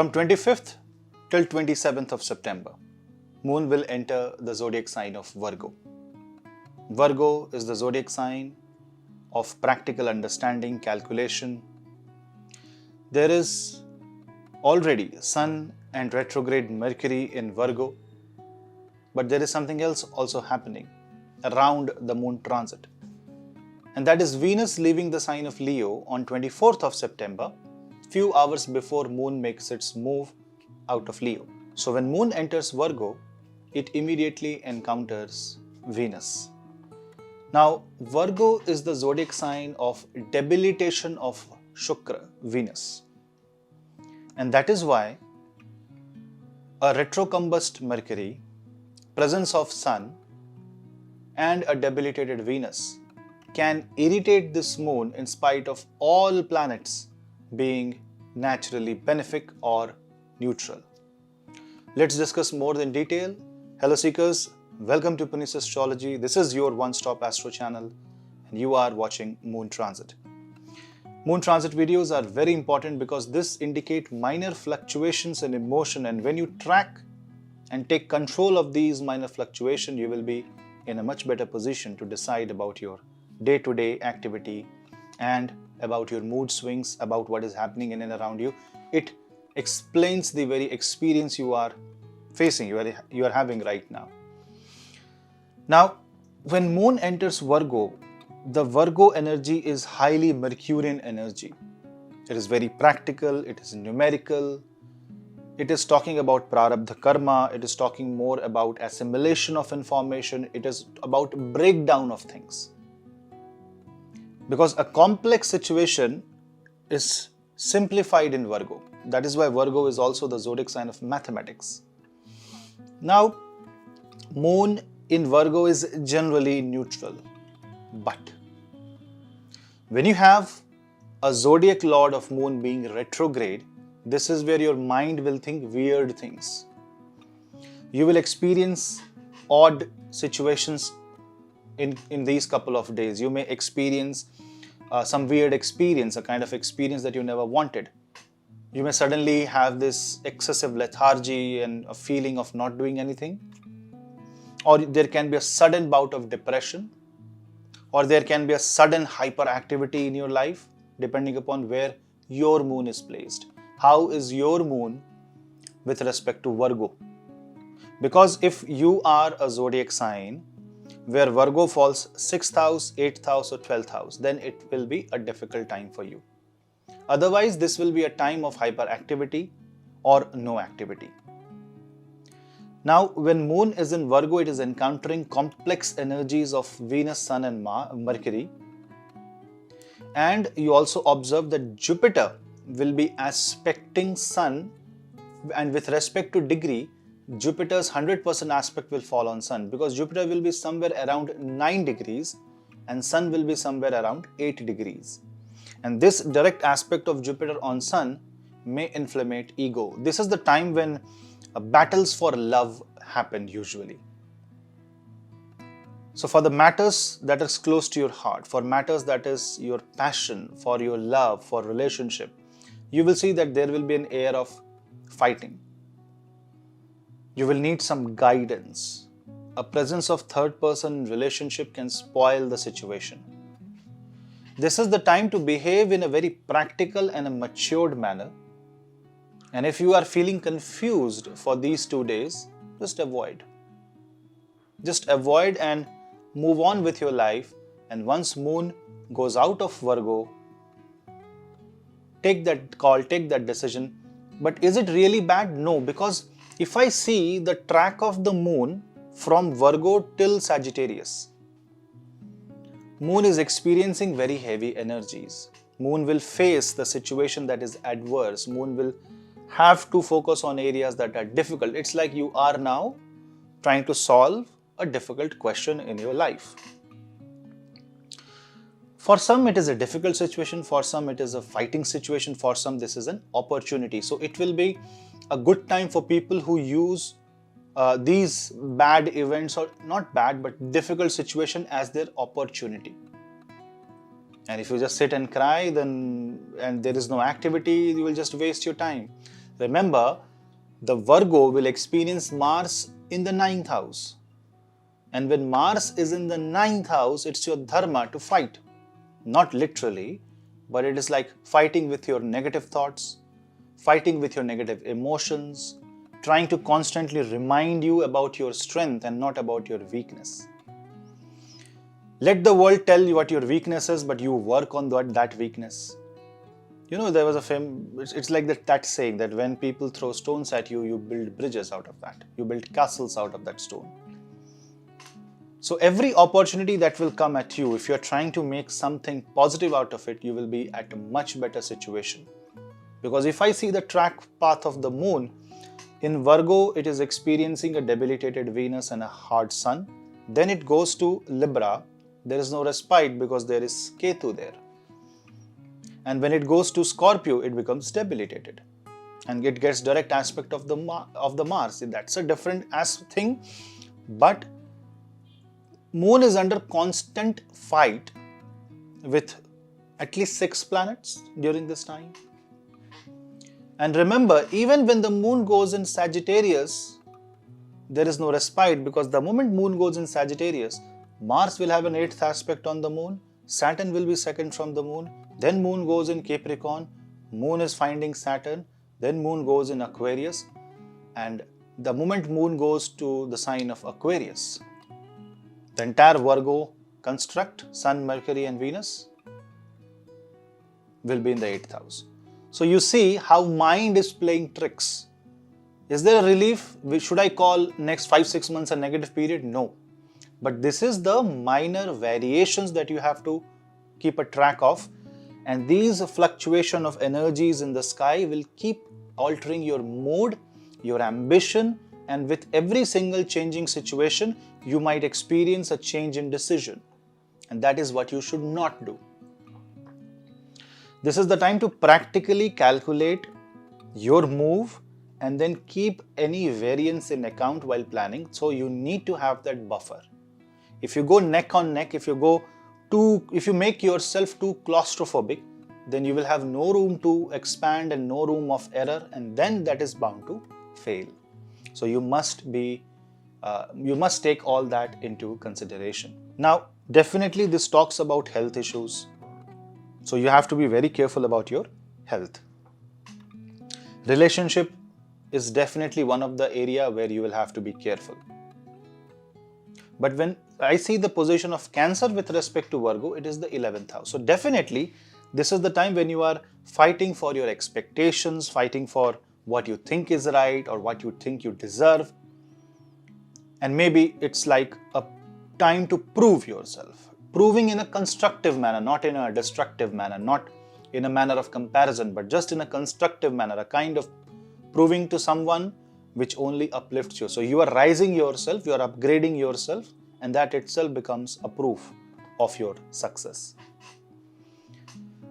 From 25th till 27th of September, Moon will enter the zodiac sign of Virgo. Virgo is the zodiac sign of practical understanding, calculation. There is already Sun and retrograde Mercury in Virgo, but there is something else also happening around the Moon transit. And that is Venus leaving the sign of Leo on 24th of September, few hours before Moon makes its move out of Leo. So when Moon enters Virgo, it immediately encounters Venus. Now, Virgo is the zodiac sign of debilitation of Shukra, Venus. And that is why a retrocombust Mercury, presence of Sun, and a debilitated Venus can irritate this Moon in spite of all planets being naturally benefic or neutral. Let's discuss more in detail. Hello seekers, welcome to Punneit Astrology. This is your one-stop astro channel and you are watching Moon Transit. Moon Transit videos are very important because this indicate minor fluctuations in emotion, and when you track and take control of these minor fluctuations, you will be in a much better position to decide about your day-to-day activity and about your mood swings, about what is happening in and around you. It explains the very experience you are facing, you are having right now. Now, when Moon enters Virgo, the Virgo energy is highly Mercurian energy. It is very practical, it is numerical, it is talking about prarabdha karma, it is talking more about assimilation of information, it is about breakdown of things. Because a complex situation is simplified in Virgo. That is why Virgo is also the zodiac sign of mathematics. Now, Moon in Virgo is generally neutral. But when you have a zodiac lord of Moon being retrograde, this is where your mind will think weird things. You will experience odd situations in these couple of days. You may experience some weird experience, a kind of experience that you never wanted. You may suddenly have this excessive lethargy and a feeling of not doing anything. Or there can be a sudden bout of depression. Or there can be a sudden hyperactivity in your life, depending upon where your Moon is placed. How is your Moon with respect to Virgo? Because if you are a zodiac sign where Virgo falls 6th house, 8th house or 12th house, then it will be a difficult time for you. Otherwise, this will be a time of hyperactivity or no activity. Now, when Moon is in Virgo, it is encountering complex energies of Venus, Sun and Mercury. And you also observe that Jupiter will be aspecting Sun, and with respect to degree, Jupiter's 100% aspect will fall on Sun, because Jupiter will be somewhere around 9 degrees and Sun will be somewhere around 8 degrees. And this direct aspect of Jupiter on Sun may inflammate ego. This is the time when battles for love happen usually. So for the matters that is close to your heart, for matters that is your passion, for your love, for relationship, you will see that there will be an air of fighting. You will need some guidance. A presence of third person relationship can spoil the situation. This is the time to behave in a very practical and a matured manner. And if you are feeling confused for these 2 days, just avoid. Just avoid and move on with your life. And once Moon goes out of Virgo, take that call, take that decision. But is it really bad? No, because if I see the track of the Moon from Virgo till Sagittarius, Moon is experiencing very heavy energies. Moon will face the situation that is adverse. Moon will have to focus on areas that are difficult. It's like you are now trying to solve a difficult question in your life. For some, it is a difficult situation. For some, it is a fighting situation. For some, this is an opportunity. So it will be a good time for people who use these bad events, or not bad, but difficult situation as their opportunity. And if you just sit and cry, then and there is no activity, you will just waste your time. Remember, the Virgo will experience Mars in the 9th house. And when Mars is in the 9th house, it's your dharma to fight. Not literally, but it is like fighting with your negative thoughts, fighting with your negative emotions, trying to constantly remind you about your strength and not about your weakness. Let the world tell you what your weakness is, but you work on that weakness. You know, there was it's like that saying that when people throw stones at you, you build bridges out of that. You build castles out of that stone. So every opportunity that will come at you, if you're trying to make something positive out of it, you will be at a much better situation. Because if I see the track path of the moon, in Virgo, it is experiencing a debilitated Venus and a hard Sun. Then it goes to Libra. There is no respite because there is Ketu there. And when it goes to Scorpio, it becomes debilitated. And it gets direct aspect of the Mars. That's a different thing. But Moon is under constant fight with at least 6 planets during this time. And remember, even when the Moon goes in Sagittarius, there is no respite, because the moment Moon goes in Sagittarius, Mars will have an 8th aspect on the Moon, Saturn will be second from the Moon, then Moon goes in Capricorn, Moon is finding Saturn, then Moon goes in Aquarius, and the moment Moon goes to the sign of Aquarius, the entire Virgo construct, Sun, Mercury and Venus, will be in the 8th house. So you see how mind is playing tricks. Is there a relief? Should I call next 5-6 months a negative period? No. But this is the minor variations that you have to keep a track of. And these fluctuation of energies in the sky will keep altering your mood, your ambition, and with every single changing situation, you might experience a change in decision. And that is what you should not do. This is the time to practically calculate your move and then keep any variance in account while planning. So you need to have that buffer. If you go neck on neck, if you make yourself too claustrophobic, then you will have no room to expand and no room of error, and then that is bound to fail. So you must take all that into consideration. Now, definitely this talks about health issues. So you have to be very careful about your health. Relationship is definitely one of the area where you will have to be careful. But when I see the position of Cancer with respect to Virgo, it is the 11th house. So definitely this is the time when you are fighting for your expectations, fighting for what you think is right or what you think you deserve. And maybe it's like a time to prove yourself. Proving in a constructive manner, not in a destructive manner, not in a manner of comparison, but just in a constructive manner, a kind of proving to someone which only uplifts you. So you are rising yourself, you are upgrading yourself, and that itself becomes a proof of your success.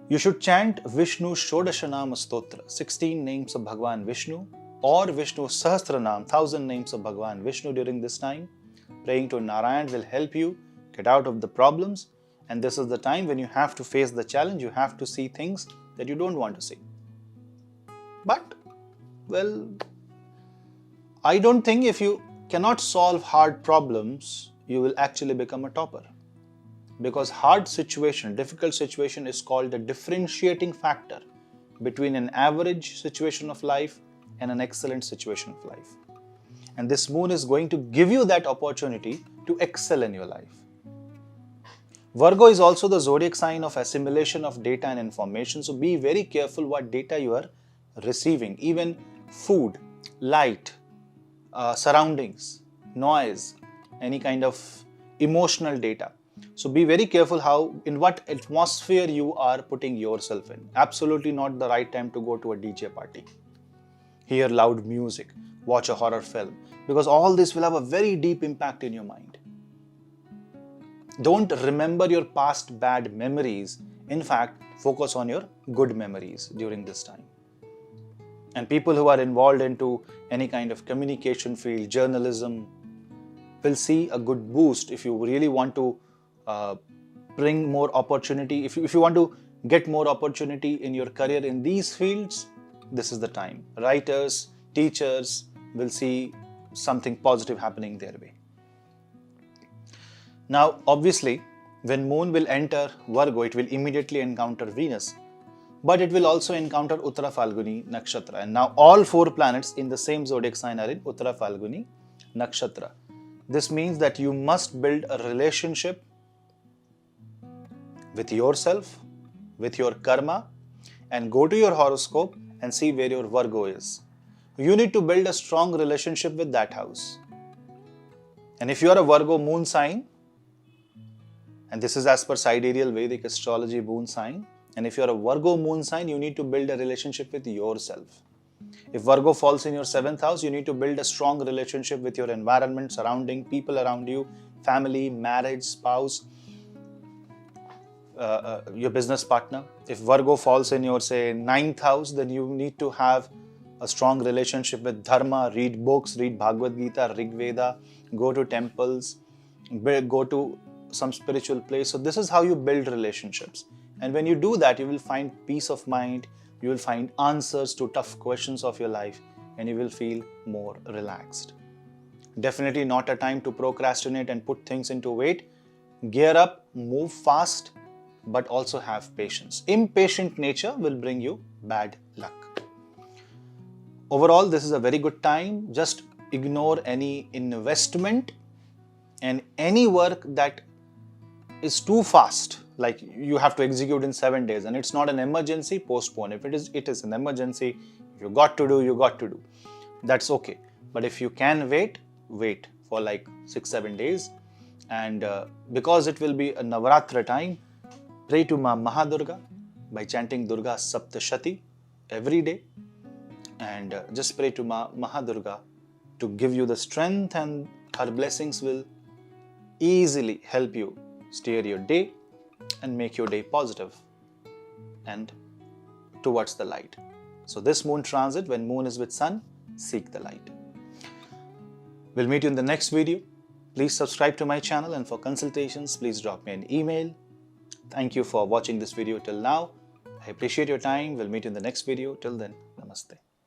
You should chant Vishnu Shodashanama Stotra, 16 names of Bhagwan Vishnu, or Vishnu Sahasranam, 1000 names of Bhagwan Vishnu during this time. Praying to Narayan will help you get out of the problems, and this is the time when you have to face the challenge. You have to see things that you don't want to see. But, well, I don't think if you cannot solve hard problems, you will actually become a topper. Because hard situation, difficult situation is called a differentiating factor between an average situation of life and an excellent situation of life. And this moon is going to give you that opportunity to excel in your life. Virgo is also the zodiac sign of assimilation of data and information. So be very careful what data you are receiving. Even food, light, surroundings, noise, any kind of emotional data. So be very careful in what atmosphere you are putting yourself in. Absolutely not the right time to go to a DJ party, hear loud music, watch a horror film, because all this will have a very deep impact in your mind. Don't remember your past bad memories. In fact, focus on your good memories during this time. And people who are involved into any kind of communication field, journalism, will see a good boost. If you really want to bring more opportunity, if you want to get more opportunity in your career in these fields, this is the time. Writers, teachers will see something positive happening their way. Now, obviously, when moon will enter Virgo, it will immediately encounter Venus, but it will also encounter Uttara Falguni Nakshatra. And now all 4 planets in the same zodiac sign are in Uttara Falguni Nakshatra. This means that you must build a relationship with yourself, with your karma, and go to your horoscope and see where your Virgo is. You need to build a strong relationship with that house. And if you are a Virgo moon sign, and this is as per sidereal Vedic astrology moon sign, and if you are a Virgo moon sign, you need to build a relationship with yourself. If Virgo falls in your 7th house, you need to build a strong relationship with your environment, surrounding, people around you, family, marriage, spouse, your business partner. If Virgo falls in your, say, 9th house, then you need to have a strong relationship with Dharma, read books, read Bhagavad Gita, Rig Veda, go to temples, go to some spiritual place. So this is how you build relationships. And when you do that, you will find peace of mind, you will find answers to tough questions of your life, and you will feel more relaxed. Definitely not a time to procrastinate and put things into wait. Gear up, move fast, but also have patience. Impatient nature will bring you bad luck. Overall, this is a very good time. Just ignore any investment and any work that is too fast, like you have to execute in 7 days and it's not an emergency, postpone. If it is an emergency, if you got to do, you got to do. That's okay. But if you can wait for like 6-7 days. And because it will be a Navratra time, pray to Ma Mahadurga by chanting Durga Saptashati every day. And just pray to Ma Mahadurga to give you the strength, and her blessings will easily help you steer your day and make your day positive and towards the light. So this moon transit, when moon is with sun, seek the light. We'll meet you in the next video. Please subscribe to my channel, and for consultations, please drop me an email. Thank you for watching this video till now. I appreciate your time. We'll meet you in the next video. Till then, namaste.